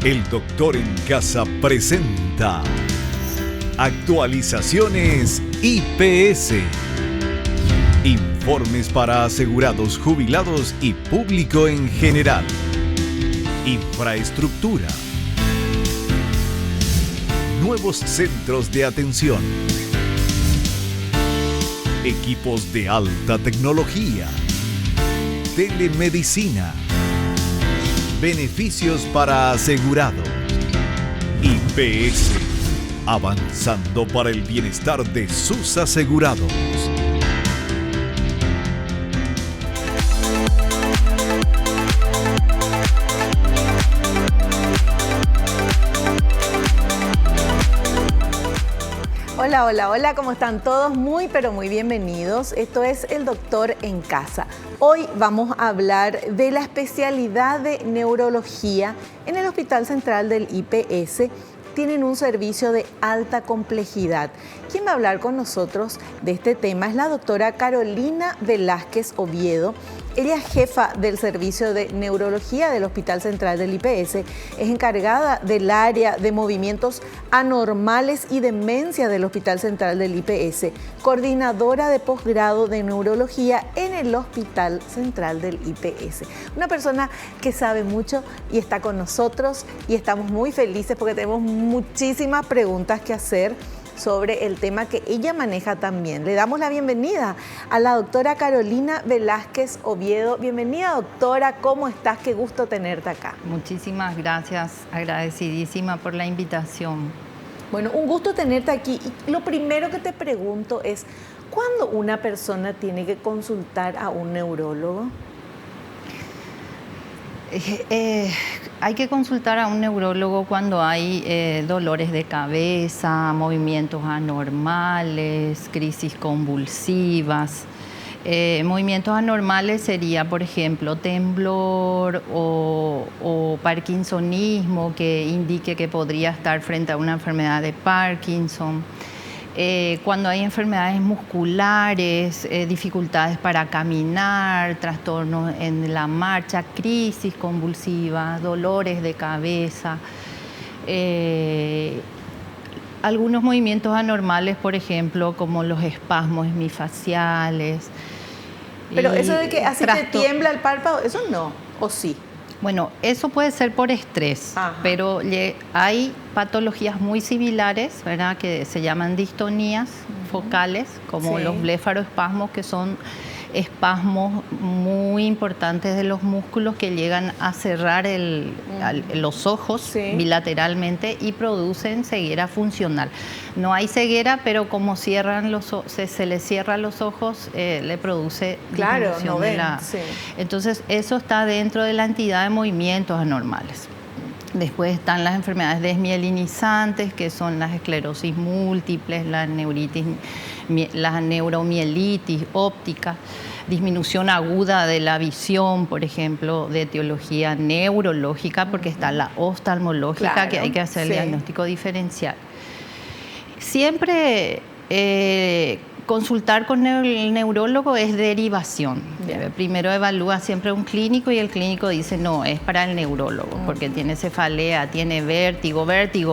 El Doctor en Casa presenta Actualizaciones IPS. Informes para asegurados, jubilados y público en general. Infraestructura. Nuevos centros de atención. Equipos de alta tecnología. Telemedicina. Beneficios para asegurados. IPS. Avanzando para el bienestar de sus asegurados. Hola, hola, hola, ¿cómo están todos? Muy, pero muy bienvenidos. Esto es El Doctor en Casa. Hoy vamos a hablar de la especialidad de neurología en el Hospital Central del IPS. Tienen un servicio de alta complejidad. Quien va a hablar con nosotros de este tema es la doctora Carolina Velázquez Oviedo. Ella es jefa del servicio de neurología del Hospital Central del IPS, es encargada del área de movimientos anormales y demencia del Hospital Central del IPS, coordinadora de posgrado de neurología en el Hospital Central del IPS. Una persona que sabe mucho y está con nosotros y estamos muy felices porque tenemos muchísimas preguntas que hacer sobre el tema que ella maneja también. Le damos la bienvenida a la doctora Carolina Velázquez Oviedo. Bienvenida, doctora, ¿cómo estás? Qué gusto tenerte acá. Muchísimas gracias, agradecidísima por la invitación. Bueno, un gusto tenerte aquí. Y lo primero que te pregunto es, ¿cuándo una persona tiene que consultar a un neurólogo? Hay que consultar a un neurólogo cuando hay dolores de cabeza, movimientos anormales, crisis convulsivas. Movimientos anormales sería, por ejemplo, temblor o parkinsonismo, que indique que podría estar frente a una enfermedad de Parkinson. Cuando hay enfermedades musculares, dificultades para caminar, trastornos en la marcha, crisis convulsivas, dolores de cabeza, algunos movimientos anormales, por ejemplo, como los espasmos hemifaciales. Pero eso de que así te tiembla el párpado, eso no, ¿o sí? Bueno, eso puede ser por estrés. Ajá. Pero hay patologías muy similares, ¿verdad?, que se llaman distonías focales, como los blefaroespasmos, que son espasmos muy importantes de los músculos que llegan a cerrar los ojos bilateralmente y producen ceguera funcional. No hay ceguera, pero como se les cierran los ojos, le produce disminución de la... Entonces, eso está dentro de la entidad de movimientos anormales. Después están las enfermedades desmielinizantes, que son las esclerosis múltiples, la neuromielitis óptica, disminución aguda de la visión, por ejemplo, de etiología neurológica, porque está la oftalmológica, que hay que hacer el diagnóstico diferencial. Siempre consultar con el neurólogo es derivación. Primero evalúa siempre un clínico y el clínico dice, no, es para el neurólogo, porque tiene cefalea, tiene vértigo,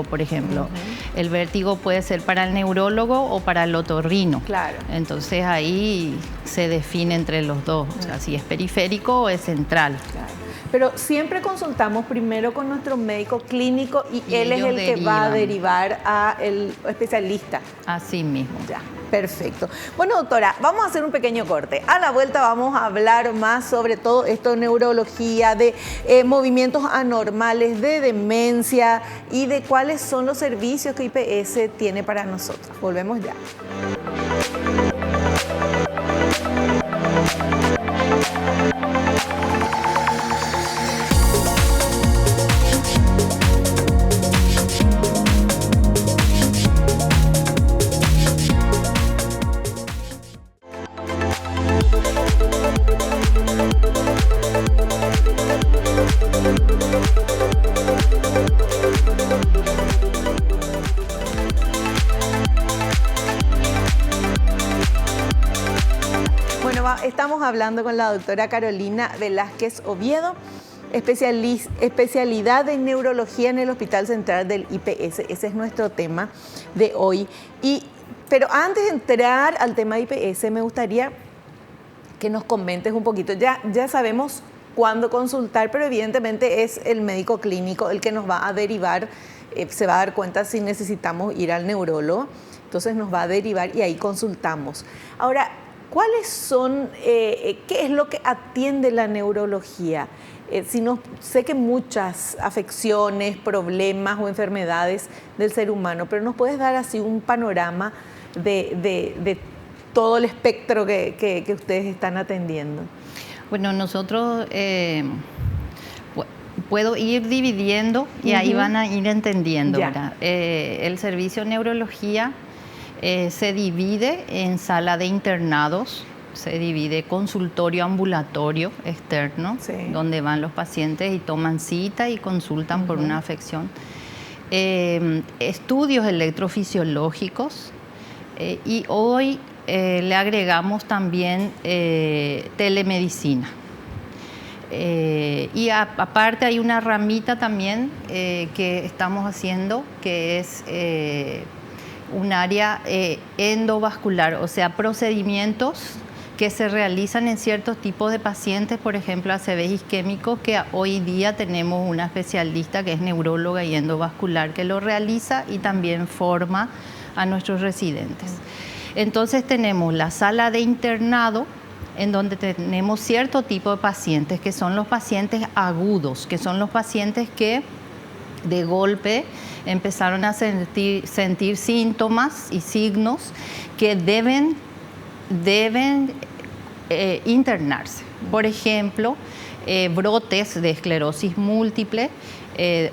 por ejemplo. El vértigo puede ser para el neurólogo o para el otorrino. Claro. Entonces ahí se define entre los dos, o sea, si es periférico o es central. Claro. Pero siempre consultamos primero con nuestro médico clínico y él es el que va a derivar al especialista. Así mismo. Ya, perfecto. Bueno, doctora, vamos a hacer un pequeño corte. A la vuelta vamos a hablar más sobre todo esto de neurología, de movimientos anormales, de demencia y de cuáles son los servicios que IPS tiene para nosotros. Volvemos ya. Estamos hablando con la doctora Carolina Velázquez Oviedo. especialidad de neurología en el Hospital Central del IPS. Ese es nuestro tema de hoy. Pero antes de entrar al tema de IPS, me gustaría que nos comentes un poquito. Ya sabemos cuándo consultar, pero evidentemente es el médico clínico el que nos va a derivar, se va a dar cuenta si necesitamos ir al neurólogo, entonces nos va a derivar y ahí consultamos. Ahora, ¿cuáles son, qué es lo que atiende la neurología? Sé que muchas afecciones, problemas o enfermedades del ser humano, pero ¿nos puedes dar así un panorama de todo el espectro que ustedes están atendiendo? Bueno, nosotros puedo ir dividiendo y ahí van a ir entendiendo. El servicio de neurología se divide en sala de internados, se divide consultorio ambulatorio externo, donde van los pacientes y toman cita y consultan por una afección. Estudios electrofisiológicos y hoy le agregamos también telemedicina. Y aparte hay una ramita también que estamos haciendo que es un área endovascular, o sea, procedimientos que se realizan en ciertos tipos de pacientes, por ejemplo, ACV isquémicos, que hoy día tenemos una especialista que es neuróloga y endovascular que lo realiza y también forma a nuestros residentes. Entonces tenemos la sala de internado, en donde tenemos cierto tipo de pacientes, que son los pacientes agudos, que son los pacientes que de golpe empezaron a sentir síntomas y signos que deben internarse. Por ejemplo, brotes de esclerosis múltiple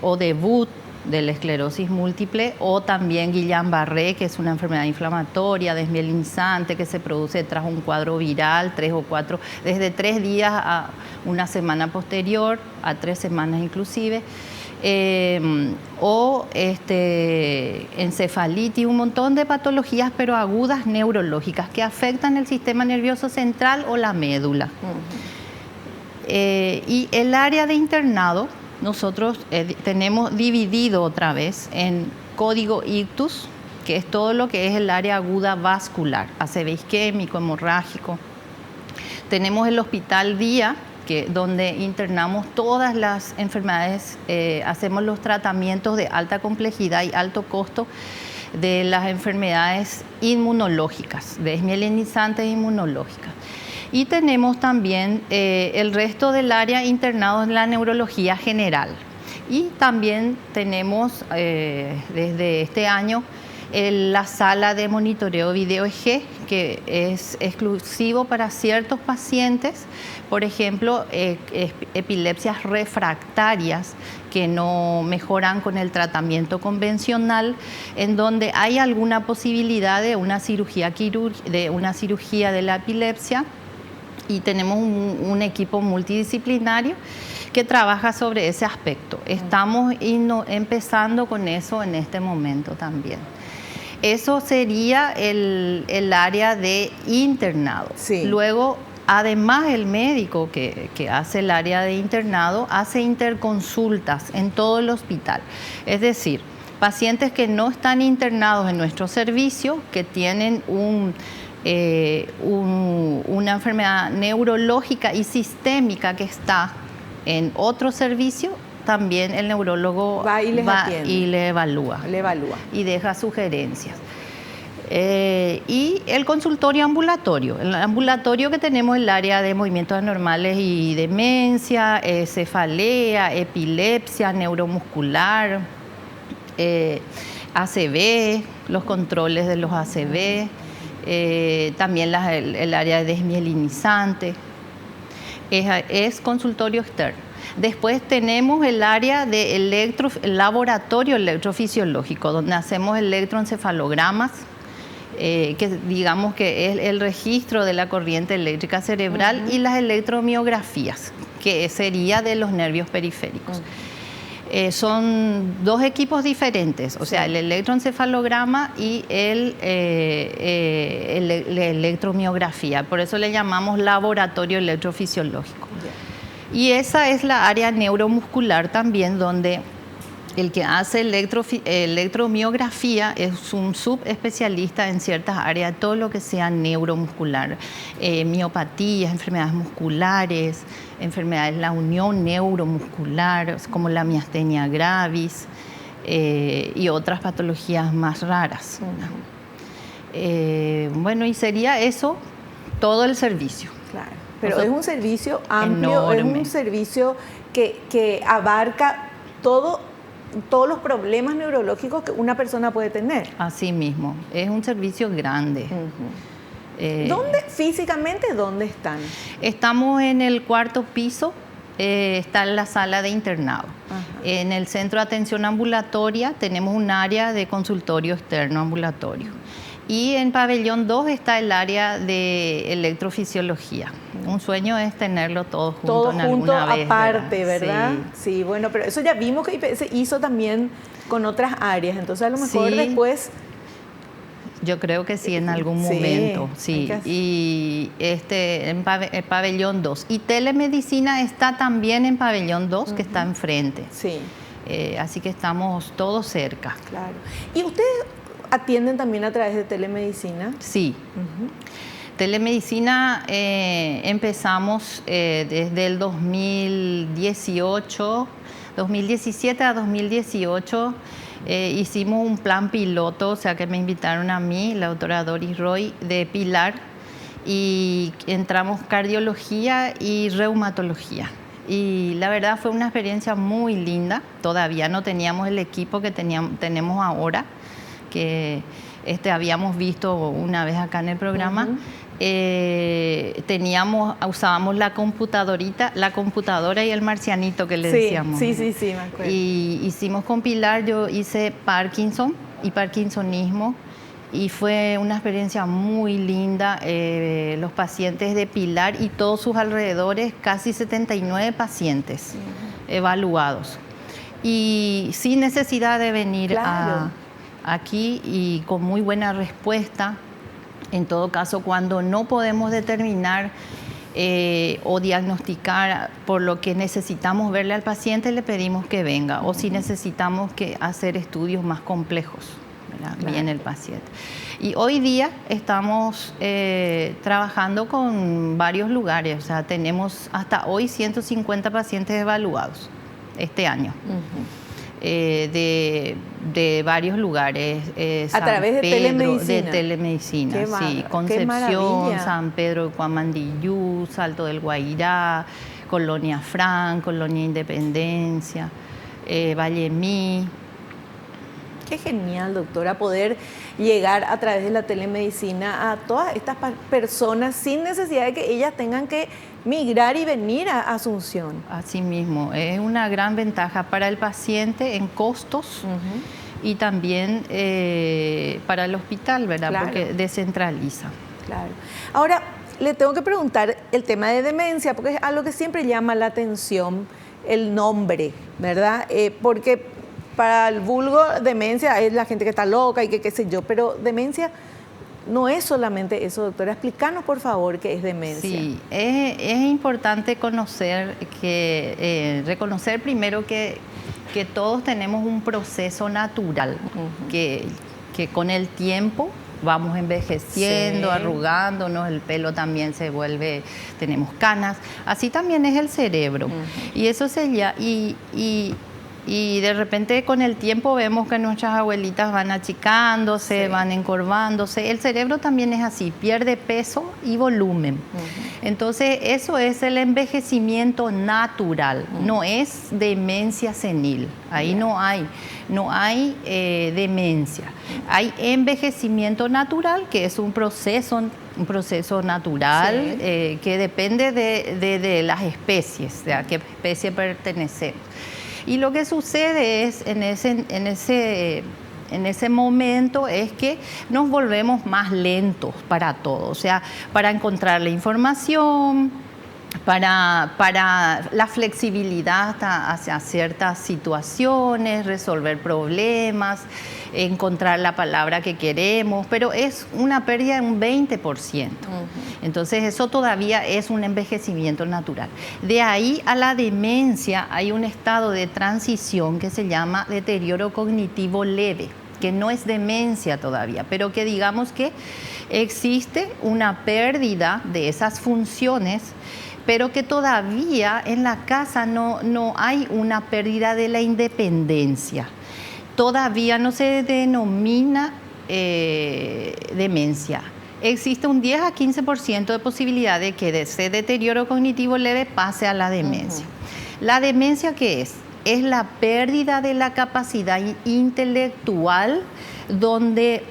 o debut de la esclerosis múltiple, o también Guillain-Barré, que es una enfermedad inflamatoria desmielinizante que se produce tras un cuadro viral, 3 o 4, desde 3 días a una semana posterior, a 3 semanas inclusive, o encefalitis, un montón de patologías, pero agudas neurológicas que afectan el sistema nervioso central o la médula. Y el área de internado, nosotros tenemos dividido otra vez en código ictus, que es todo lo que es el área aguda vascular, ACV isquémico, hemorrágico. Tenemos el hospital día, donde internamos todas las enfermedades, hacemos los tratamientos de alta complejidad y alto costo de las enfermedades inmunológicas, desmielinizantes inmunológicas. Y tenemos también el resto del área internado en la neurología general. Y también tenemos desde este año la sala de monitoreo video EG, que es exclusivo para ciertos pacientes, por ejemplo, epilepsias refractarias que no mejoran con el tratamiento convencional, en donde hay alguna posibilidad de una cirugía de la epilepsia. Y tenemos un equipo multidisciplinario que trabaja sobre ese aspecto. Estamos empezando con eso en este momento también. Eso sería el área de internado. Sí. Luego, además, el médico que hace el área de internado hace interconsultas en todo el hospital. Es decir, pacientes que no están internados en nuestro servicio, que tienen una enfermedad neurológica y sistémica que está en otro servicio, también el neurólogo va y le evalúa. Y deja sugerencias. Y el consultorio ambulatorio. El ambulatorio que tenemos el área de movimientos anormales y demencia, cefalea, epilepsia, neuromuscular, ACV, los controles de los ACV. También el área de desmielinizante, es consultorio externo. Después tenemos el área de laboratorio electrofisiológico, donde hacemos electroencefalogramas, que digamos que es el registro de la corriente eléctrica cerebral, y las electromiografías, que sería de los nervios periféricos. Son dos equipos diferentes, o sea, el electroencefalograma y la electromiografía. Por eso le llamamos laboratorio electrofisiológico. Y esa es la área neuromuscular también, donde el que hace electromiografía es un subespecialista en ciertas áreas, todo lo que sea neuromuscular, miopatías, enfermedades musculares, enfermedades de la unión neuromuscular, como la miastenia gravis y otras patologías más raras. Bueno, y sería eso todo el servicio. Claro, pero es un servicio amplio, enorme. Es un servicio que abarca todos los problemas neurológicos que una persona puede tener. Así mismo, es un servicio grande. Físicamente, ¿dónde están? Estamos en el 4º piso, está en la sala de internado. En el centro de atención ambulatoria tenemos un área de consultorio externo ambulatorio. Y en pabellón 2 está el área de electrofisiología. Un sueño es tenerlo todo junto en alguna vez. Aparte, ¿verdad? Sí, bueno, pero eso ya vimos que IPS hizo también con otras áreas. Entonces, a lo mejor después... Yo creo que sí, en algún momento, sí. Y en pabellón 2. Y telemedicina está también en pabellón 2, que está enfrente. Sí. Así que estamos todos cerca. Claro. ¿Y ustedes atienden también a través de telemedicina? Sí. Telemedicina empezamos desde el 2017 a 2018. Hicimos un plan piloto, o sea que me invitaron a mí, la doctora Doris Roy, de Pilar, y entramos cardiología y reumatología. Y la verdad fue una experiencia muy linda. Todavía no teníamos el equipo que tenemos ahora, que habíamos visto una vez acá en el programa. Usábamos la computadora y el marcianito que le decíamos. Sí, me acuerdo. Y hicimos con Pilar, yo hice Parkinson y parkinsonismo, y fue una experiencia muy linda. Los pacientes de Pilar y todos sus alrededores, casi 79 pacientes evaluados. Y sin necesidad de venir aquí, y con muy buena respuesta. En todo caso, cuando no podemos determinar o diagnosticar por lo que necesitamos verle al paciente, le pedimos que venga. O si necesitamos hacer estudios más complejos, viene el paciente. Y hoy día estamos trabajando con varios lugares. O sea, tenemos hasta hoy 150 pacientes evaluados este año. De varios lugares. A través de telemedicina. De telemedicina, sí. Concepción, San Pedro de Cuamandiyú, Salto del Guairá, Colonia Fran, Colonia Independencia, Vallemí. Qué genial, doctora, poder llegar a través de la telemedicina a todas estas personas sin necesidad de que ellas tengan que migrar y venir a Asunción. Así mismo, es una gran ventaja para el paciente en costos y también para el hospital, ¿verdad? Claro. Porque descentraliza. Claro. Ahora, le tengo que preguntar el tema de demencia, porque es algo que siempre llama la atención, el nombre, ¿verdad? Porque para el vulgo, demencia es la gente que está loca y que qué sé yo, pero demencia no es solamente eso, doctora. Explícanos, por favor, qué es demencia. Sí, es importante reconocer primero que todos tenemos un proceso natural, que con el tiempo vamos envejeciendo, arrugándonos, el pelo también se vuelve, tenemos canas. Así también es el cerebro. Y eso y de repente con el tiempo vemos que nuestras abuelitas van achicándose, van encorvándose. El cerebro también es así, pierde peso y volumen. Entonces eso es el envejecimiento natural, no es demencia senil. Ahí no hay demencia. Hay envejecimiento natural, que es un proceso natural que depende de las especies, de a qué especie pertenecemos. Y lo que sucede es en ese momento es que nos volvemos más lentos para todo, o sea, para encontrar la información, para la flexibilidad hacia ciertas situaciones, resolver problemas, encontrar la palabra que queremos, pero es una pérdida de un 20%. Entonces eso todavía es un envejecimiento natural. De ahí a la demencia hay un estado de transición que se llama deterioro cognitivo leve, que no es demencia todavía, pero que digamos que existe una pérdida de esas funciones, pero que todavía en la casa no hay una pérdida de la independencia. Todavía no se denomina demencia. Existe un 10 a 15% de posibilidad de que de ese deterioro cognitivo leve pase a la demencia. ¿La demencia qué es? Es la pérdida de la capacidad intelectual, donde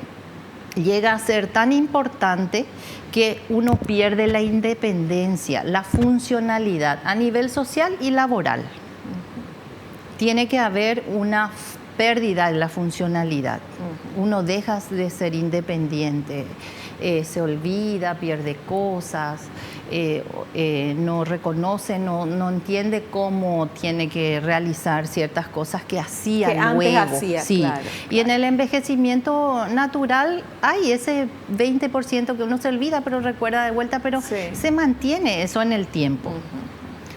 llega a ser tan importante que uno pierde la independencia, la funcionalidad a nivel social y laboral. Tiene que haber una pérdida de la funcionalidad. Uno deja de ser independiente, se olvida, pierde cosas, no reconoce, no entiende cómo tiene que realizar ciertas cosas que hacía antes hacía, sí. Claro. Y en el envejecimiento natural hay ese 20% que uno se olvida, pero recuerda de vuelta, pero se mantiene eso en el tiempo.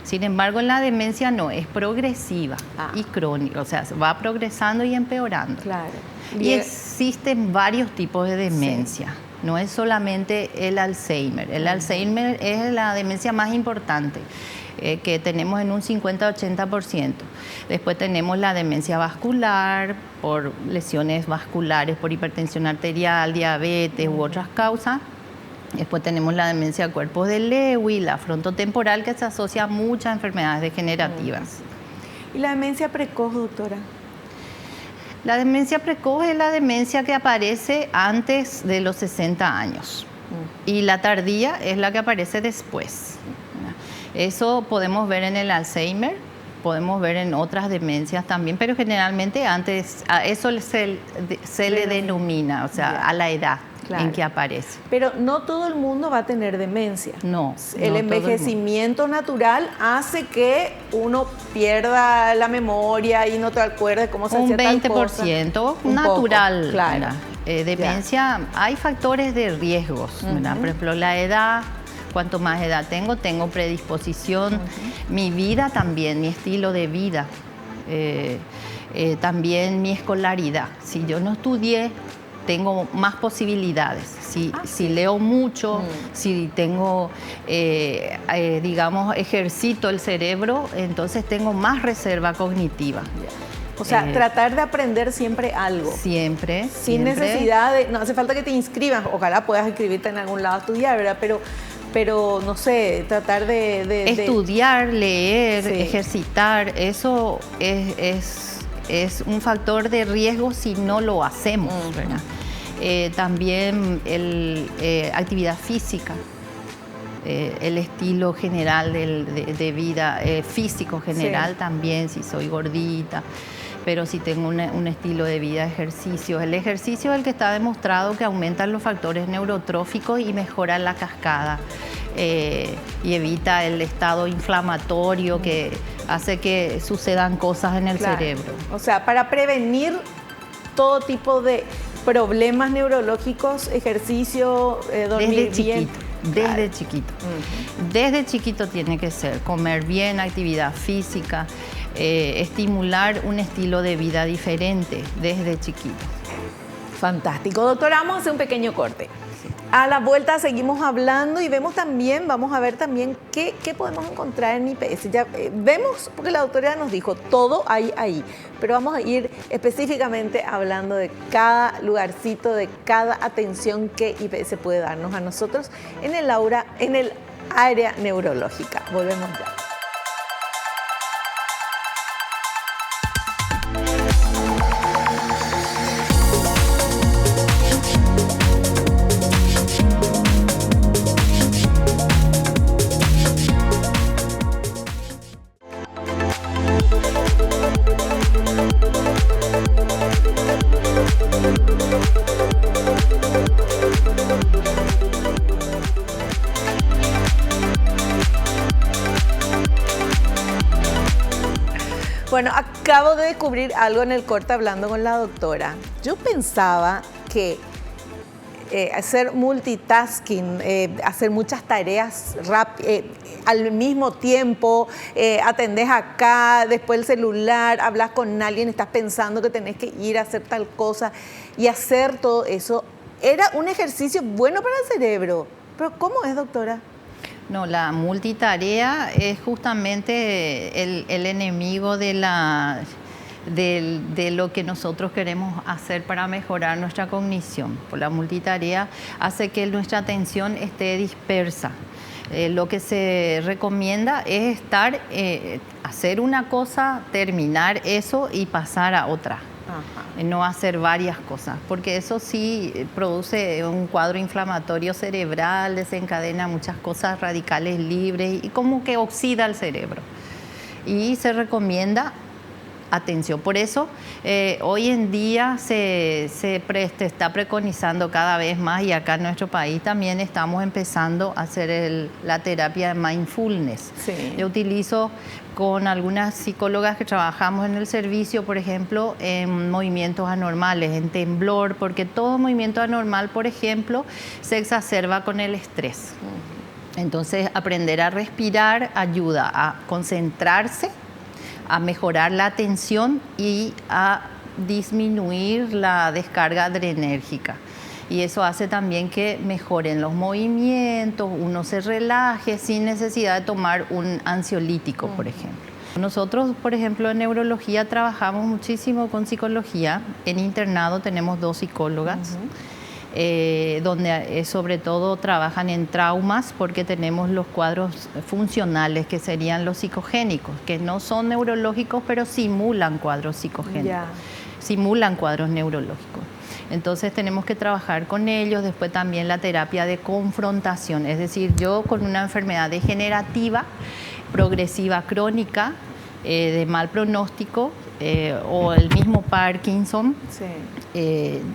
Sin embargo, en la demencia no, es progresiva y crónica, o sea, va progresando y empeorando. Claro. Y existen varios tipos de demencia. No es solamente el Alzheimer. El Alzheimer es la demencia más importante, que tenemos en un 50-80%. Después tenemos la demencia vascular, por lesiones vasculares, por hipertensión arterial, diabetes u otras causas. Después tenemos la demencia de cuerpos de Lewy, la frontotemporal, que se asocia a muchas enfermedades degenerativas. ¿Y la demencia precoz, doctora? La demencia precoz es la demencia que aparece antes de los 60 años y la tardía es la que aparece después. Eso podemos ver en el Alzheimer, podemos ver en otras demencias también, pero generalmente antes a eso se le denomina, o sea, a la edad en que aparece. Pero no todo el mundo va a tener demencia. No. El envejecimiento natural hace que uno pierda la memoria y no te acuerdes cómo se hacía tal cosa. Un 20% natural. Poco, claro. Demencia, hay factores de riesgos, ¿verdad? Por ejemplo, la edad. Cuanto más edad tengo predisposición, mi vida también, mi estilo de vida, también mi escolaridad. Si yo no estudié, tengo más posibilidades. Si leo mucho, si tengo, digamos, ejercito el cerebro, entonces tengo más reserva cognitiva. O sea, tratar de aprender siempre algo. Siempre. Sin necesidad de, no hace falta que te inscribas, ojalá puedas inscribirte en algún lado a estudiar, ¿verdad? Pero no sé, tratar de estudiar, leer, ejercitar, eso es un factor de riesgo si no lo hacemos, ¿verdad? También actividad física, el estilo general de vida, físico general también, si soy gordita, pero si tengo un estilo de vida, ejercicio. El ejercicio es el que está demostrado que aumenta los factores neurotróficos y mejora la cascada y evita el estado inflamatorio que hace que sucedan cosas en el cerebro. O sea, para prevenir todo tipo de problemas neurológicos, ejercicio, dormir bien. Desde chiquito. Desde chiquito tiene que ser comer bien, actividad física, estimular un estilo de vida diferente desde chiquito. Fantástico. Doctora, vamos a hacer un pequeño corte. A la vuelta seguimos hablando y vamos a ver también qué podemos encontrar en IPS. Ya vemos, porque la doctora nos dijo, todo hay ahí, pero vamos a ir específicamente hablando de cada lugarcito, de cada atención que IPS puede darnos a nosotros en el área neurológica. Volvemos ya. Bueno, acabo de descubrir algo en el corte hablando con la doctora. Yo pensaba que hacer multitasking, hacer muchas tareas al mismo tiempo, atendés acá, después el celular, hablas con alguien, estás pensando que tenés que ir a hacer tal cosa y hacer todo eso, era un ejercicio bueno para el cerebro. Pero ¿cómo es, doctora? No, la multitarea es justamente el enemigo de lo que nosotros queremos hacer para mejorar nuestra cognición. Por la multitarea hace que nuestra atención esté dispersa. Lo que se recomienda es hacer una cosa, terminar eso y pasar a otra. Ajá. No hacer varias cosas, porque eso sí produce un cuadro inflamatorio cerebral, desencadena muchas cosas radicales libres y como que oxida el cerebro. Y se recomienda atención. Por eso hoy en día se está preconizando cada vez más, y acá en nuestro país también estamos empezando a hacer la terapia de mindfulness. Sí. Yo utilizo con algunas psicólogas que trabajamos en el servicio, por ejemplo, en movimientos anormales, en temblor, porque todo movimiento anormal, por ejemplo, se exacerba con el estrés. Entonces, aprender a respirar ayuda a concentrarse, a mejorar la atención y a disminuir la descarga adrenérgica. Y eso hace también que mejoren los movimientos, uno se relaje sin necesidad de tomar un ansiolítico, por ejemplo. Nosotros, por ejemplo, en neurología trabajamos muchísimo con psicología. En internado tenemos 2 psicólogas. Donde sobre todo trabajan en traumas, porque tenemos los cuadros funcionales, que serían los psicogénicos, que no son neurológicos, pero simulan cuadros psicogénicos, simulan cuadros neurológicos. Entonces tenemos que trabajar con ellos. Después también la terapia de confrontación, es decir, yo con una enfermedad degenerativa, progresiva, crónica, de mal pronóstico, o el mismo Parkinson, sí.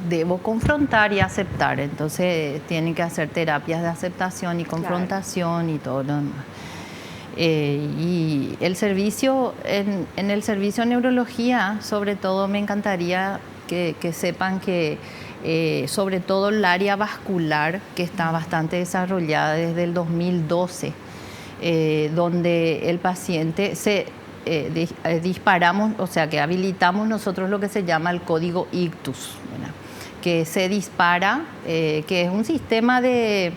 Debo confrontar y aceptar. Entonces tienen que hacer terapias de aceptación y confrontación, claro, y todo lo demás. Y el servicio, en el servicio de neurología, sobre todo me encantaría que sepan que sobre todo el área vascular, que está bastante desarrollada desde el 2012, donde el paciente disparamos, o sea que habilitamos nosotros lo que se llama el código ictus, ¿verdad? Que se dispara, que es un sistema de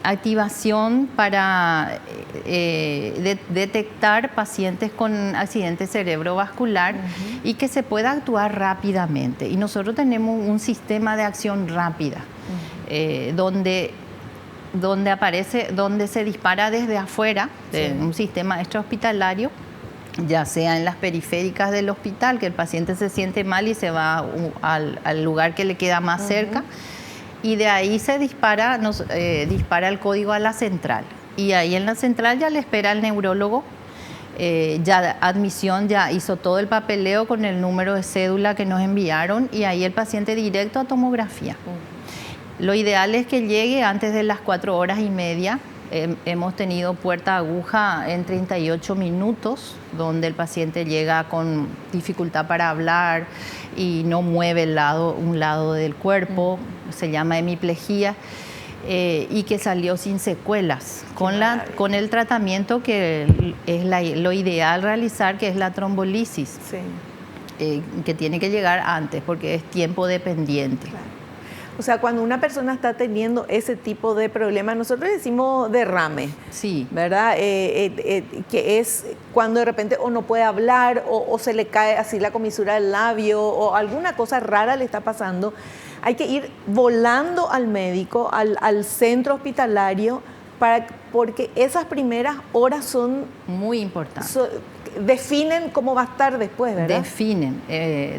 activación para detectar pacientes con accidente cerebrovascular, y que se pueda actuar rápidamente. Y nosotros tenemos un sistema de acción rápida, donde se dispara desde afuera, de un sistema extrahospitalario, ya sea en las periféricas del hospital, que el paciente se siente mal y se va al lugar que le queda más cerca, y de ahí se dispara el código a la central. Y ahí en la central ya le espera el neurólogo, ya admisión, ya hizo todo el papeleo con el número de cédula que nos enviaron, y ahí el paciente directo a tomografía. Lo ideal es que llegue antes de las 4:30. Hemos tenido puerta aguja en 38 minutos, donde el paciente llega con dificultad para hablar y no mueve un lado del cuerpo, se llama hemiplegia, y que salió sin secuelas, con el tratamiento que es lo ideal realizar, que es la trombolisis, que tiene que llegar antes, porque es tiempo dependiente. Claro. O sea, cuando una persona está teniendo ese tipo de problemas, nosotros decimos derrame, sí, ¿verdad? Que es cuando de repente o no puede hablar o se le cae así la comisura del labio o alguna cosa rara le está pasando. Hay que ir volando al médico, al centro hospitalario, porque esas primeras horas son muy importantes. Definen cómo va a estar después, ¿verdad?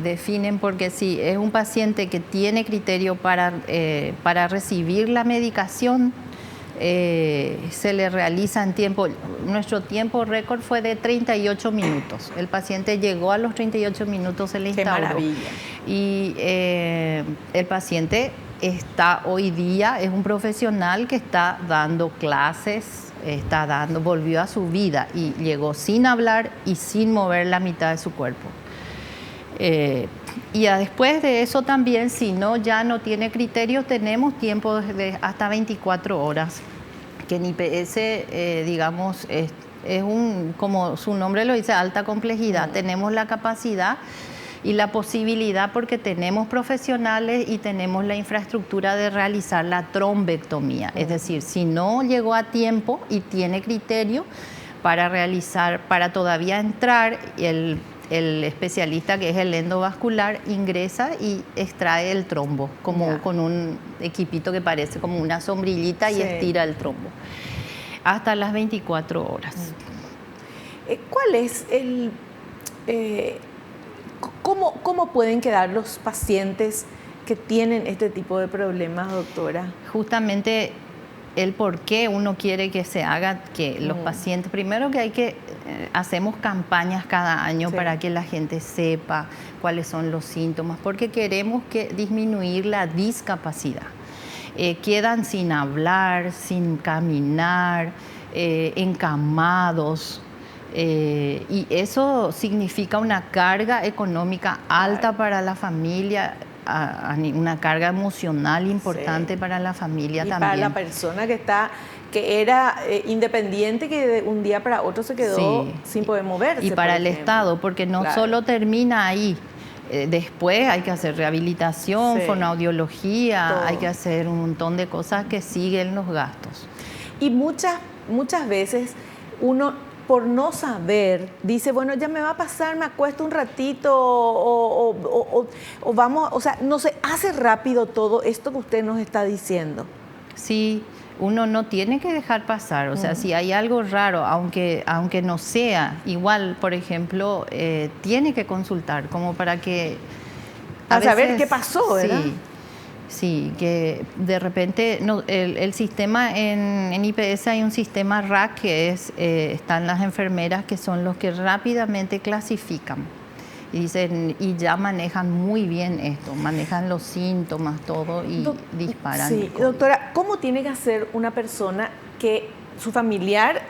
Definen, porque si es un paciente que tiene criterio para recibir la medicación, se le realiza en tiempo. Nuestro tiempo récord fue de 38 minutos. El paciente llegó a los 38 minutos, se le instauró. ¡Qué maravilla! Y el paciente hoy día es un profesional que está dando clases volvió a su vida y llegó sin hablar y sin mover la mitad de su cuerpo. Y después de eso también, si ya no tiene criterio, tenemos tiempo de hasta 24 horas, que en IPS, digamos, es como su nombre lo dice, alta complejidad. Tenemos la capacidad y la posibilidad, porque tenemos profesionales y tenemos la infraestructura de realizar la trombectomía. Es decir, si no llegó a tiempo y tiene criterio para todavía entrar, el especialista, que es el endovascular, ingresa y extrae el trombo, como con un equipito que parece como una sombrillita, y estira el trombo hasta las 24 horas. ¿Cuál es cómo pueden quedar los pacientes que tienen este tipo de problemas, doctora? Justamente el por qué uno quiere que se haga, que los pacientes, primero que hacemos campañas cada año para que la gente sepa cuáles son los síntomas, porque queremos disminuir la discapacidad. Quedan sin hablar, sin caminar, encamados, y eso significa una carga económica alta para la familia, una carga emocional importante para la familia y también. Para la persona que era independiente, que de un día para otro se quedó sin poder moverse. Y para el Estado, porque no solo termina ahí. Después hay que hacer rehabilitación, fonoaudiología, hay que hacer un montón de cosas que siguen los gastos. Y muchas veces uno, por no saber, dice, bueno, ya me va a pasar, me acuesto un ratito o vamos, o sea, no se hace rápido todo esto que usted nos está diciendo. Sí, uno no tiene que dejar pasar, o sea, si hay algo raro, aunque no sea, igual, por ejemplo, tiene que consultar, como para que... A saber qué pasó, ¿verdad? Sí, que de repente el sistema en IPS hay un sistema RAC, que están las enfermeras, que son los que rápidamente clasifican y dicen, y ya manejan muy bien esto, manejan los síntomas, todo, y disparan. Sí, doctora, ¿cómo tiene que hacer una persona que su familiar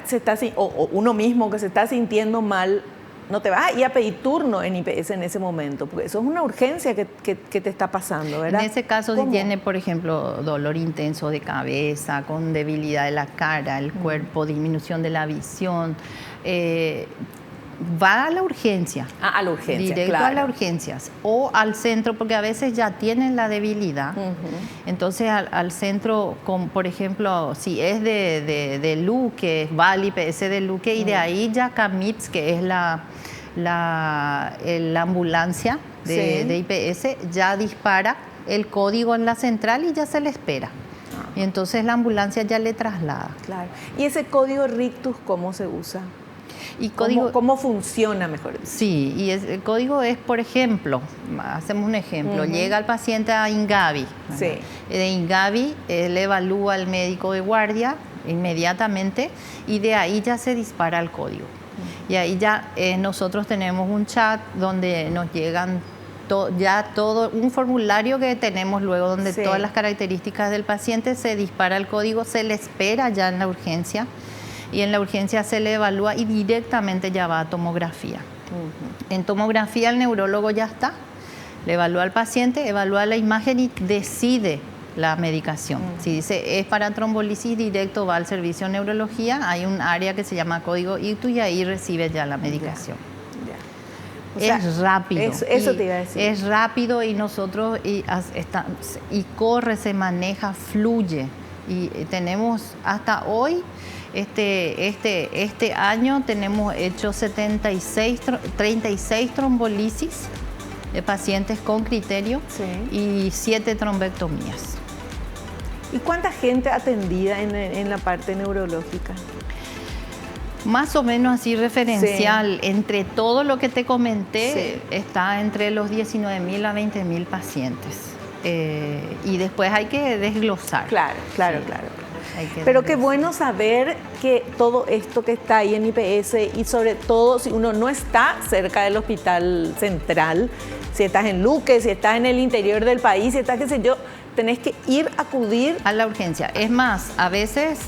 o uno mismo que se está sintiendo mal? No te vas a ir a pedir turno en IPS en ese momento, porque eso es una urgencia que te está pasando, ¿verdad? En ese caso, si tiene, por ejemplo, dolor intenso de cabeza, con debilidad de la cara, el cuerpo, disminución de la visión, va a la urgencia. A la urgencia, directo a las urgencias. O al centro, porque a veces ya tienen la debilidad. Entonces, al centro, por ejemplo, si es de Luque, va al IPS de Luque, y de ahí ya CAMITS, que es la ambulancia de IPS, ya dispara el código en la central y ya se le espera. Y entonces la ambulancia ya le traslada. Claro. ¿Y ese código rictus cómo se usa? Y ¿Cómo funciona, mejor dicho? Sí, y el código es, por ejemplo, hacemos un ejemplo, llega el paciente a Ingavi. Sí. De Ingavi le evalúa el médico de guardia inmediatamente, y de ahí ya se dispara el código. Y ahí ya nosotros tenemos un chat donde nos llegan todo un formulario que tenemos luego, donde todas las características del paciente, se dispara el código, se le espera ya en la urgencia. Y en la urgencia se le evalúa y directamente ya va a tomografía. En tomografía el neurólogo ya está, le evalúa al paciente, evalúa la imagen y decide la medicación. Si dice es para trombolisis, directo va al servicio de neurología, hay un área que se llama código ictus y ahí recibe ya la medicación. O sea, es rápido. Eso te iba a decir. Es rápido, y nosotros, y corre, se maneja, fluye. Y tenemos hasta hoy, este año tenemos hecho 36 trombolisis de pacientes con criterio y 7 trombectomías. ¿Y cuánta gente atendida en la parte neurológica? Más o menos así referencial, entre todo lo que te comenté, está entre los 19.000 a 20.000 pacientes. Y después hay que desglosar. Claro. Pero qué bueno saber que todo esto que está ahí en IPS, y sobre todo si uno no está cerca del hospital central, si estás en Luque, si estás en el interior del país, si estás, qué sé yo, tenés que acudir a la urgencia. Es más, a veces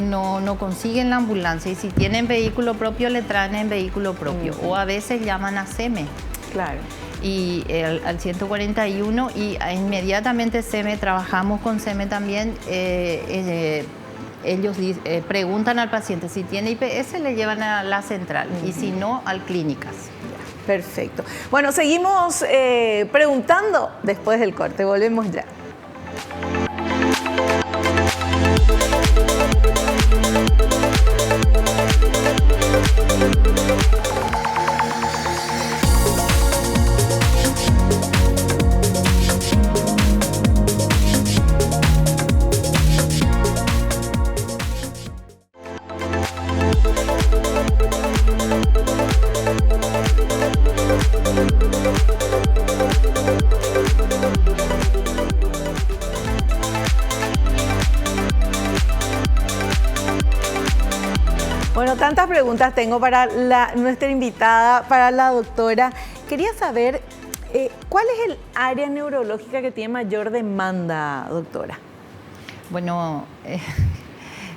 no consiguen la ambulancia y si tienen vehículo propio le traen en vehículo propio o a veces llaman a SEME. Claro. Y al 141 y inmediatamente SEME, trabajamos con SEME también, ellos preguntan al paciente si tiene IPS, le llevan a la central y si no, al clínicas. Perfecto. Bueno, seguimos preguntando después del corte. Volvemos ya. Bueno, tantas preguntas tengo para nuestra invitada, para la doctora. Quería saber, ¿cuál es el área neurológica que tiene mayor demanda, doctora? Bueno,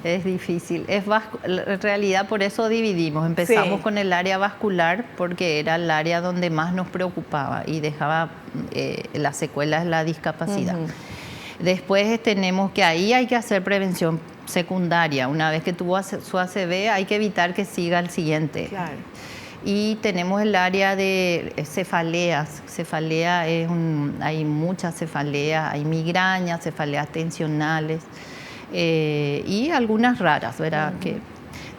es difícil. En realidad por eso dividimos. Empezamos con el área vascular porque era el área donde más nos preocupaba y dejaba las secuelas de la discapacidad. Después tenemos que ahí hay que hacer prevención secundaria. Una vez que tuvo su ACV hay que evitar que siga al siguiente. Claro. Y tenemos el área de cefaleas. Cefalea hay muchas cefaleas, hay migrañas, cefaleas tensionales y algunas raras, ¿verdad?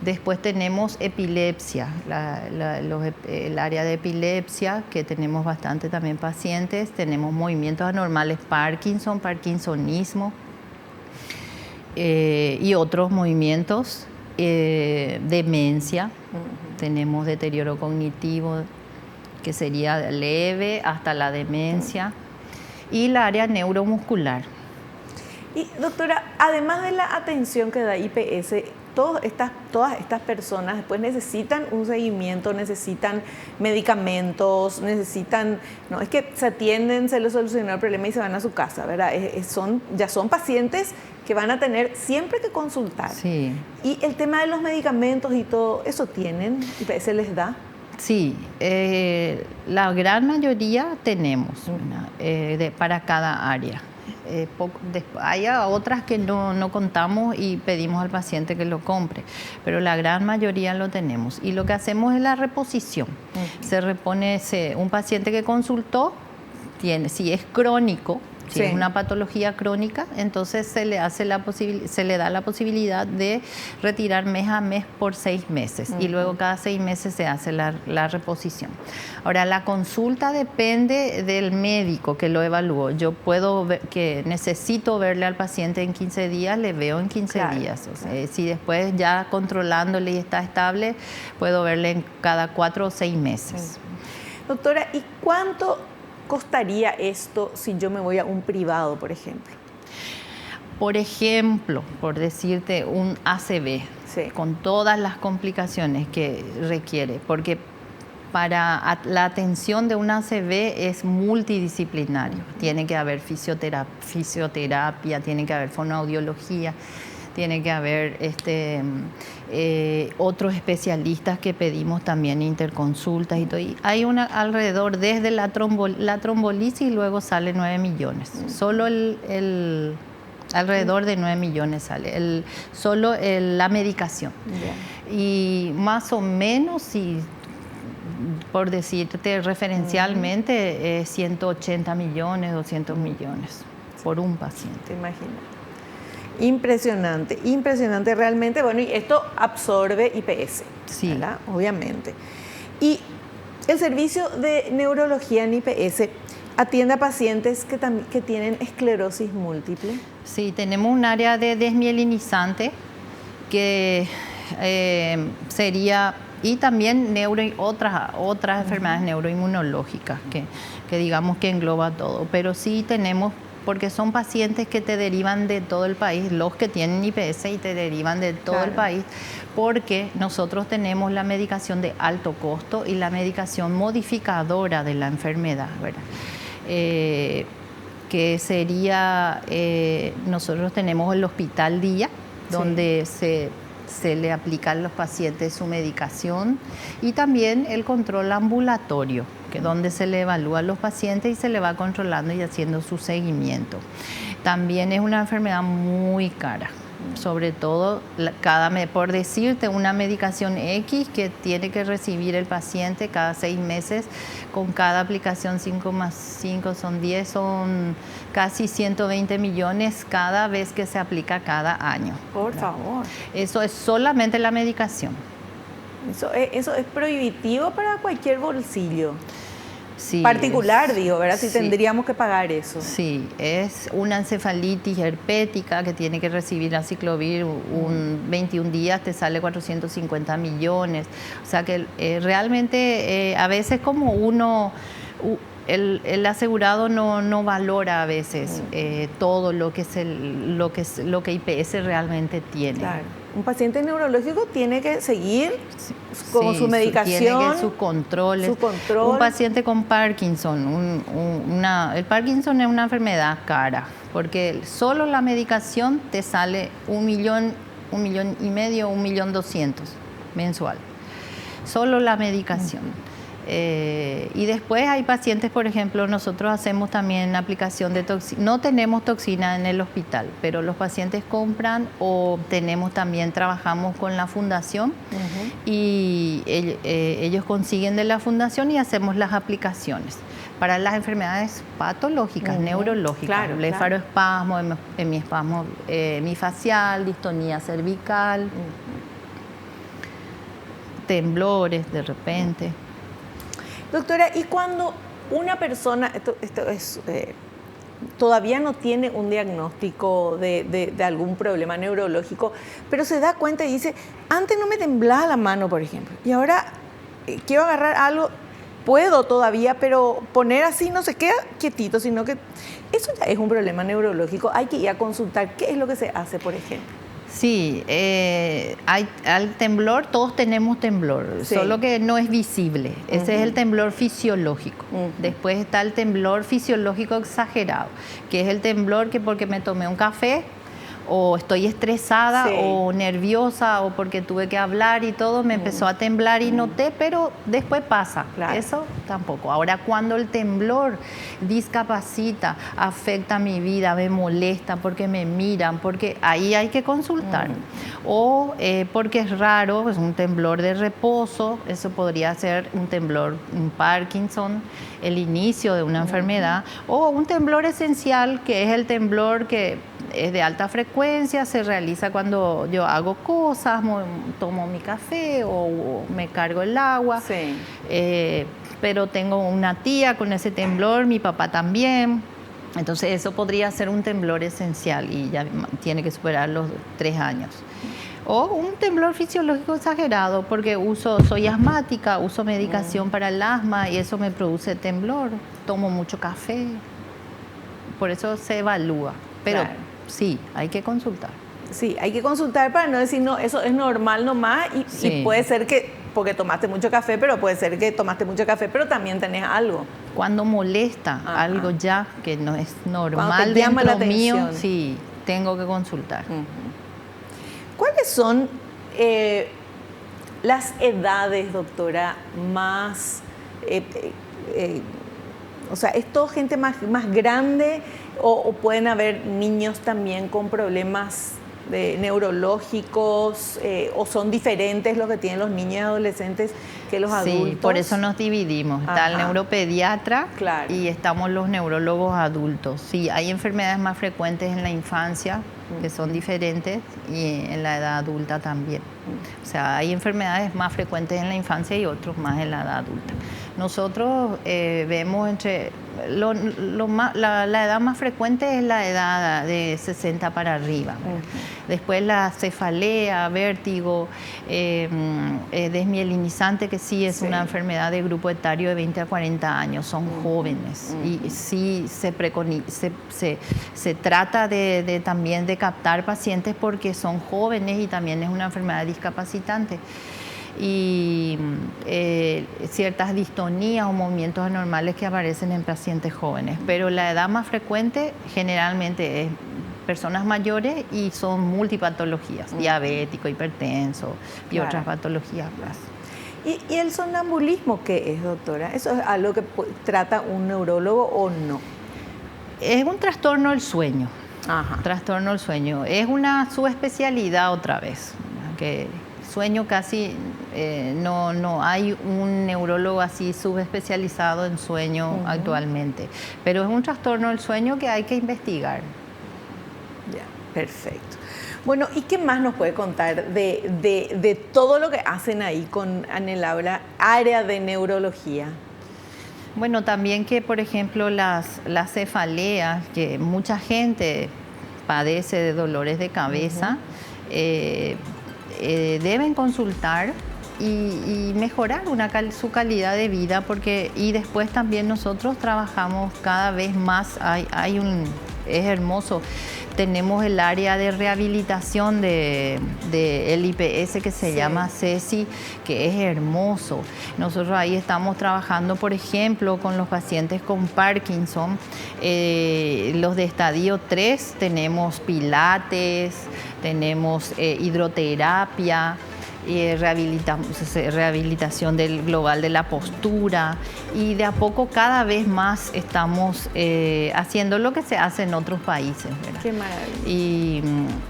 Después tenemos epilepsia, el área de epilepsia, que tenemos bastante también pacientes. Tenemos movimientos anormales, parkinsonismo y otros movimientos, demencia. Tenemos deterioro cognitivo, que sería leve hasta la demencia, y la área neuromuscular. Y doctora, además de la atención que da IPS, todas estas personas después necesitan un seguimiento, necesitan medicamentos, no es que se atienden, se les solucionó el problema y se van a su casa, ¿verdad? Ya son pacientes que van a tener siempre que consultar. Sí. Y el tema de los medicamentos y todo, ¿eso tienen? ¿IPS les da? Sí, la gran mayoría tenemos para cada área. Hay otras que no contamos y pedimos al paciente que lo compre, pero la gran mayoría lo tenemos. Y lo que hacemos es la reposición. Se repone un paciente que consultó, si es crónico, si es una patología crónica, entonces se le da la posibilidad de retirar mes a mes por 6 meses y luego cada 6 meses se hace la reposición. Ahora, la consulta depende del médico que lo evaluó. Yo puedo ver que necesito verle al paciente en 15 días, le veo en 15 días. O sea, si después ya controlándole y está estable, puedo verle en cada 4 o 6 meses. Doctora, ¿y cuánto costaría esto si yo me voy a un privado, por ejemplo? Por ejemplo, por decirte, un ACV, con todas las complicaciones que requiere, porque para la atención de un ACV es multidisciplinario. Tiene que haber fisioterapia, tiene que haber fonoaudiología, tiene que haber otros especialistas que pedimos también interconsultas y todo. Y hay alrededor, desde la trombolisis y luego sale 9 millones. Solo alrededor de 9 millones sale. Solo la medicación. Y más o menos, por decirte referencialmente, 180 millones, 200 millones por un paciente. Imagínate. Impresionante, impresionante realmente. Bueno, y esto absorbe IPS, ¿verdad? Obviamente. Y el servicio de neurología en IPS atiende a pacientes que tienen esclerosis múltiple. Sí, tenemos un área de desmielinizante que sería, y también otras enfermedades neuroinmunológicas que digamos que engloba todo, pero sí tenemos, porque son pacientes que te derivan de todo el país, los que tienen IPS y te derivan de todo el país, porque nosotros tenemos la medicación de alto costo y la medicación modificadora de la enfermedad, ¿verdad? que sería, nosotros tenemos el hospital día, donde se le aplica a los pacientes su medicación, y también el control ambulatorio, que es donde se le evalúa a los pacientes y se le va controlando y haciendo su seguimiento. También es una enfermedad muy cara. Sobre todo, por decirte, una medicación X que tiene que recibir el paciente cada 6 meses, con cada aplicación 5 más 5 son 10, son casi 120 millones cada vez que se aplica cada año. Por favor. Eso es solamente la medicación. Eso es prohibitivo para cualquier bolsillo. Sí, particular, digo, ¿verdad? Si sí, tendríamos que pagar eso. Sí, es una encefalitis herpética que tiene que recibir aciclovir 21 días, te sale 450 millones. O sea que realmente a veces como el asegurado no valora a veces todo lo que IPS realmente tiene. Claro. Un paciente neurológico tiene que seguir con su medicación. Tiene que sus controles. Un paciente con Parkinson, el Parkinson es una enfermedad cara, porque solo la medicación te sale 1,500,000, 1,200,000 mensual. Solo la medicación. Y después hay pacientes, por ejemplo, nosotros hacemos también aplicación de toxina. No tenemos toxina en el hospital, pero los pacientes compran, o trabajamos con la fundación y ellos consiguen de la fundación y hacemos las aplicaciones para las patológicas, neurológicas, claro, blefaroespasmo, hemiespasmo hemifacial, distonía cervical, temblores de repente. Doctora, ¿y cuando una persona, esto es, todavía no tiene un diagnóstico de algún problema neurológico, pero se da cuenta y dice, antes no me temblaba la mano, por ejemplo, y ahora quiero agarrar algo, puedo todavía, pero poner así no se queda quietito, sino que eso ya es un problema neurológico, hay que ir a consultar qué es lo que se hace, por ejemplo. Sí, al temblor, todos tenemos temblor, solo que no es visible. Ese es el temblor fisiológico. Después está el temblor fisiológico exagerado, que es el temblor que porque me tomé un café, o estoy estresada o nerviosa, o porque tuve que hablar y todo, me empezó a temblar y noté, pero después pasa. Claro. Eso tampoco. Ahora, cuando el temblor discapacita, afecta mi vida, me molesta, porque me miran, porque ahí hay que consultar. O porque es raro, es un temblor de reposo, eso podría ser un temblor, un Parkinson, el inicio de una enfermedad, o un temblor esencial, que es el temblor que es de alta frecuencia, se realiza cuando yo hago cosas, tomo mi café o me cargo el agua. Sí. Pero tengo una tía con ese temblor, mi papá también. Entonces eso podría ser un temblor esencial y ya tiene que superar los 3 años. O un temblor fisiológico exagerado, porque soy asmática, uso medicación para el asma y eso me produce temblor. Tomo mucho café. Por eso se evalúa. Pero sí, hay que consultar. Sí, hay que consultar para no decir, no, eso es normal nomás y puede ser que, porque tomaste mucho café, pero puede ser que tomaste mucho café, pero también tenés algo. Cuando molesta algo ya que no es normal dentro mío, sí, tengo que consultar. ¿Cuáles son las edades, doctora, más... o sea, ¿es todo gente más grande o pueden haber niños también con problemas neurológicos o son diferentes los que tienen los niños y adolescentes que los adultos? Sí, por eso nos dividimos. Está el neuropediatra y estamos los neurólogos adultos. Sí, hay enfermedades más frecuentes en la infancia que son diferentes y en la edad adulta también. O sea, hay enfermedades más frecuentes en la infancia y otros más en la edad adulta. Nosotros vemos la edad más frecuente es la edad de 60 para arriba. Después la cefalea, vértigo, desmielinizante, que sí es una enfermedad de grupo etario de 20 a 40 años, son jóvenes. Y sí se trata también de captar pacientes porque son jóvenes y también es una enfermedad discapacitante. y ciertas distonías o movimientos anormales que aparecen en pacientes jóvenes. Pero la edad más frecuente generalmente es personas mayores y son multipatologías, diabético, hipertenso y otras patologías más. ¿Y el sonambulismo qué es, doctora? ¿Eso es algo que trata un neurólogo o no? Es un trastorno del sueño. Ajá. Trastorno del sueño. Es una subespecialidad otra vez. Que sueño casi no hay un neurólogo así subespecializado en sueño actualmente. Pero es un trastorno del sueño que hay que investigar. Ya, perfecto. Bueno, ¿y qué más nos puede contar de todo lo que hacen ahí en el área de neurología? Bueno, también que, por ejemplo, las cefaleas, que mucha gente padece de dolores de cabeza, deben consultar y mejorar su calidad de vida, y después también nosotros trabajamos cada vez más, es hermoso. Tenemos el área de rehabilitación del IPS que se llama CESI, que es hermoso. Nosotros ahí estamos trabajando, por ejemplo, con los pacientes con Parkinson. Los de estadio 3 tenemos pilates, tenemos hidroterapia, rehabilitación global de la postura, y de a poco cada vez más estamos haciendo lo que se hace en otros países, ¿verdad? Qué maravilla. Y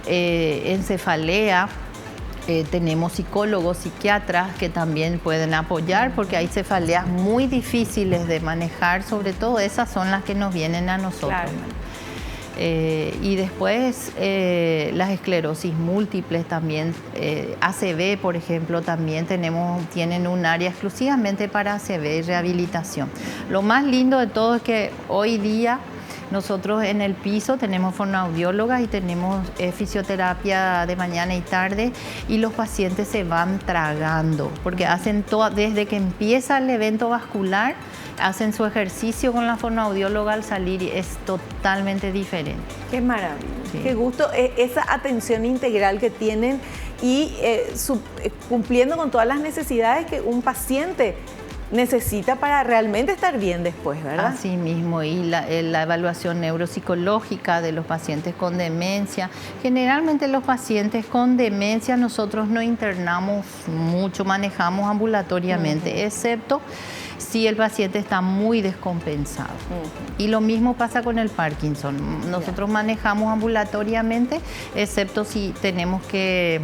en cefalea tenemos psicólogos, psiquiatras que también pueden apoyar, porque hay cefaleas muy difíciles de manejar, sobre todo esas son las que nos vienen a nosotros. Claro. Y después las esclerosis múltiples también, ACV por ejemplo, también tienen un área exclusivamente para ACV y rehabilitación. Lo más lindo de todo es que hoy día nosotros en el piso tenemos fonoaudiólogas y tenemos fisioterapia de mañana y tarde, y los pacientes se van tragando, porque hacen desde que empieza el evento vascular, hacen su ejercicio con la fonoaudióloga al salir y es totalmente diferente. Qué maravilla, sí. Qué gusto esa atención integral que tienen y cumpliendo con todas las necesidades que un paciente necesita para realmente estar bien después, ¿verdad? Así mismo, y la evaluación neuropsicológica de los pacientes con demencia. Generalmente los pacientes con demencia nosotros no internamos mucho, manejamos ambulatoriamente, excepto si el paciente está muy descompensado. Y lo mismo pasa con el Parkinson. Nosotros manejamos ambulatoriamente, excepto si tenemos que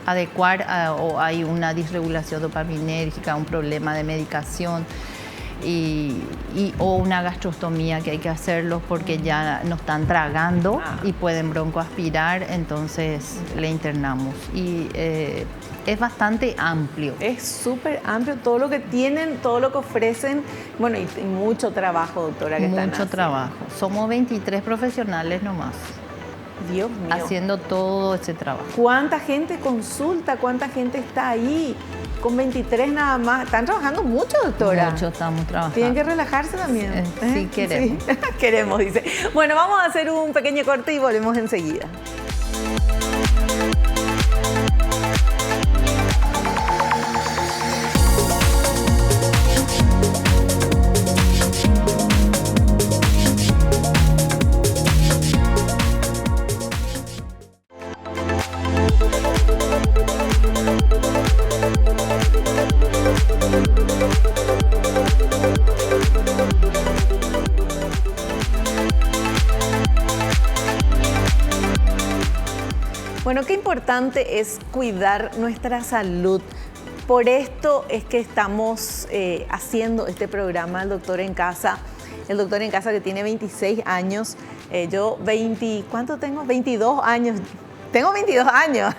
adecuar o hay una disregulación dopaminérgica, un problema de medicación o una gastrostomía que hay que hacerlo porque ya no están tragando y pueden broncoaspirar, entonces le internamos. Y es bastante amplio. Es súper amplio todo lo que tienen, todo lo que ofrecen. Bueno, y mucho trabajo, doctora, Mucho trabajo. Somos 23 profesionales nomás. Dios mío. Haciendo todo ese trabajo. ¿Cuánta gente consulta? ¿Cuánta gente está ahí? Con 23 nada más. ¿Están trabajando mucho, doctora? Mucho estamos trabajando. Tienen que relajarse también. Sí, queremos. Sí. Queremos, dice. Bueno, vamos a hacer un pequeño corte y volvemos enseguida. Bueno, qué importante es cuidar nuestra salud. Por esto es que estamos haciendo este programa, El Doctor en Casa. El Doctor en Casa que tiene 26 años. Yo ¿cuánto tengo? 22 años. Tengo 22 años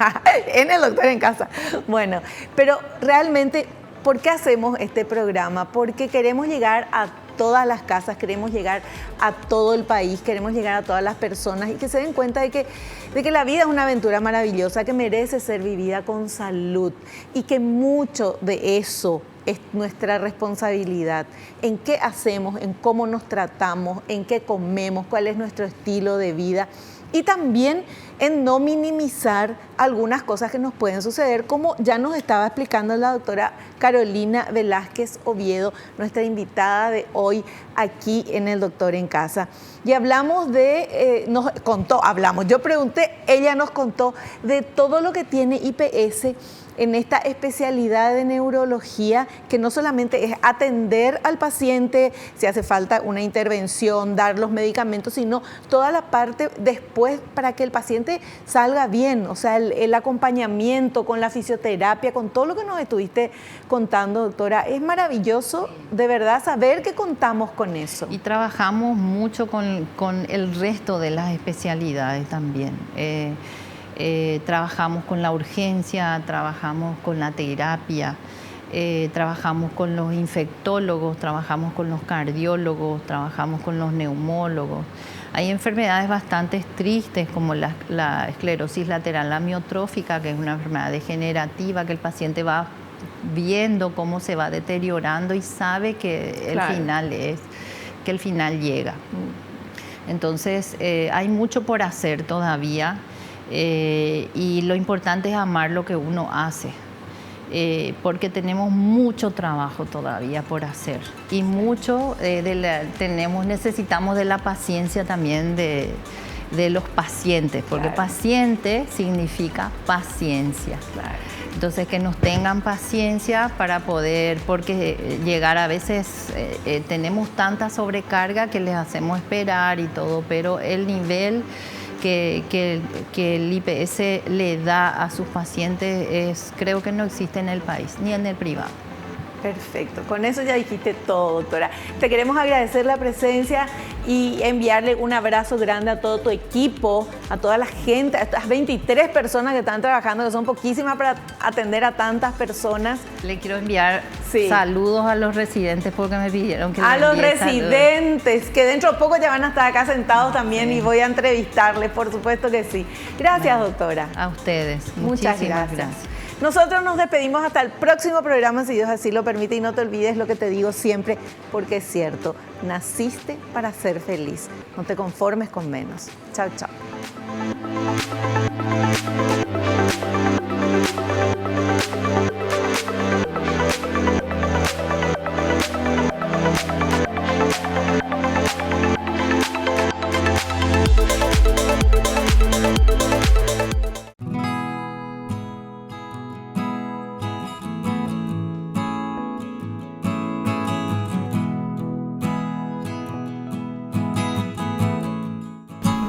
en El Doctor en Casa. Bueno, pero realmente, ¿por qué hacemos este programa? Porque queremos llegar a todas las casas, queremos llegar a todo el país, queremos llegar a todas las personas y que se den cuenta de que la vida es una aventura maravillosa que merece ser vivida con salud y que mucho de eso es nuestra responsabilidad. En qué hacemos, en cómo nos tratamos, en qué comemos, cuál es nuestro estilo de vida. y también en no minimizar algunas cosas que nos pueden suceder, como ya nos estaba explicando la doctora Carolina Velázquez Oviedo, nuestra invitada de hoy aquí en El Doctor en Casa. Y hablamos yo pregunté, ella nos contó de todo lo que tiene IPS en esta especialidad de neurología, que no solamente es atender al paciente, si hace falta una intervención, dar los medicamentos, sino toda la parte después para que el paciente salga bien, o sea, el acompañamiento con la fisioterapia, con todo lo que nos estuviste contando, doctora. Es maravilloso, de verdad, saber que contamos con eso. Y trabajamos mucho con el resto de las especialidades también. Trabajamos con la urgencia, trabajamos con la terapia, trabajamos con los infectólogos, trabajamos con los cardiólogos, trabajamos con los neumólogos. Hay enfermedades bastante tristes como la esclerosis lateral amiotrófica, que es una enfermedad degenerativa que el paciente va viendo cómo se va deteriorando y sabe que el final llega. Entonces hay mucho por hacer todavía. Y lo importante es amar lo que uno hace, porque tenemos mucho trabajo todavía por hacer y necesitamos de la paciencia también de los pacientes, porque paciente significa paciencia. Claro. Entonces que nos tengan paciencia para poder, porque llegar a veces tenemos tanta sobrecarga que les hacemos esperar y todo, pero el nivel que el IPS le da a sus pacientes creo que no existe en el país, ni en el privado. Perfecto, con eso ya dijiste todo, doctora. Te queremos agradecer la presencia y enviarle un abrazo grande a todo tu equipo, a toda la gente, a estas 23 personas que están trabajando, que son poquísimas para atender a tantas personas. Le quiero enviar saludos a los residentes porque me pidieron que a los residentes, que dentro de poco ya van a estar acá sentados también y voy a entrevistarles, por supuesto que sí. Gracias, doctora. A ustedes. Muchas gracias. Nosotros nos despedimos hasta el próximo programa, si Dios así lo permite, y no te olvides lo que te digo siempre, porque es cierto, naciste para ser feliz, no te conformes con menos. Chao, chao.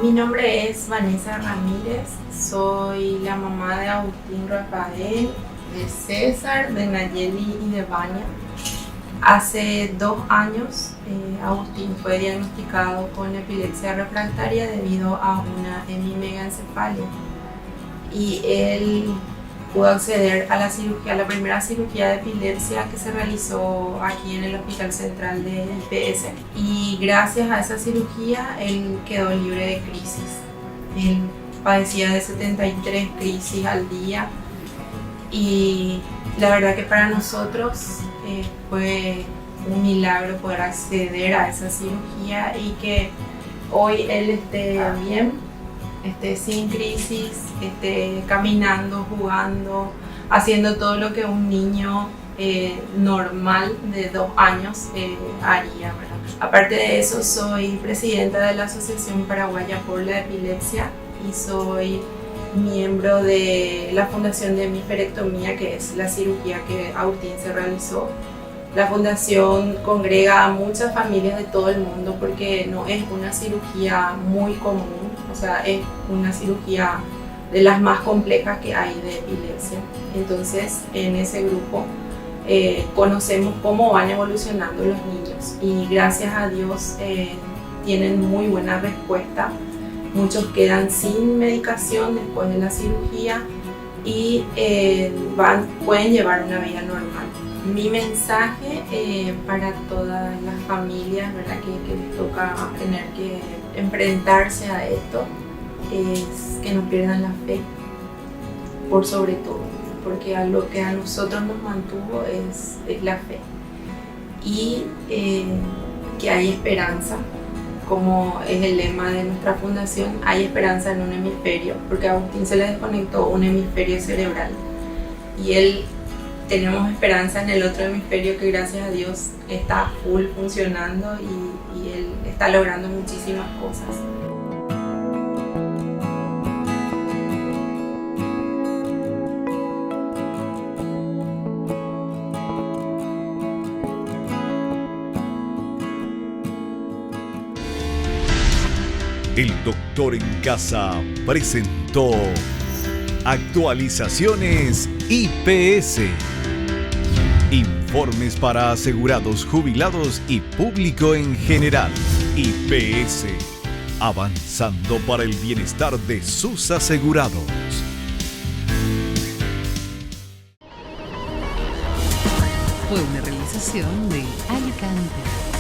Mi nombre es Vanessa Ramírez, soy la mamá de Agustín Rafael, de César, de Nayeli y de Vania. Hace 2 años Agustín fue diagnosticado con epilepsia refractaria debido a una hemimegaencefalia y él pudo acceder a la primera cirugía de epilepsia que se realizó aquí en el Hospital Central de IPS, y gracias a esa cirugía él quedó libre de crisis. Él padecía de 73 crisis al día y la verdad que para nosotros fue un milagro poder acceder a esa cirugía y que hoy él esté bien, esté sin crisis, esté caminando, jugando, haciendo todo lo que un niño normal de 2 años haría, ¿verdad? Aparte de eso, soy presidenta de la Asociación Paraguaya por la Epilepsia y soy miembro de la Fundación de Hemiferectomía, que es la cirugía que Agustín se realizó. La fundación congrega a muchas familias de todo el mundo porque no es una cirugía muy común, o sea, es una cirugía de las más complejas que hay de epilepsia. Entonces, en ese grupo conocemos cómo van evolucionando los niños y gracias a Dios tienen muy buena respuesta. Muchos quedan sin medicación después de la cirugía y pueden llevar una vida normal. Mi mensaje para todas las familias, ¿verdad?, que les toca tener que enfrentarse a esto es que no pierdan la fe, por sobre todo, porque a lo que a nosotros nos mantuvo es la fe y que hay esperanza. como es el lema de nuestra fundación, hay esperanza en un hemisferio, porque a Agustín se le desconectó un hemisferio cerebral y tenemos esperanza en el otro hemisferio que gracias a Dios está full funcionando y él está logrando muchísimas cosas. El Doctor en Casa presentó Actualizaciones IPS. Informes para asegurados, jubilados y público en general. IPS. Avanzando para el bienestar de sus asegurados. Fue una realización de Alicante.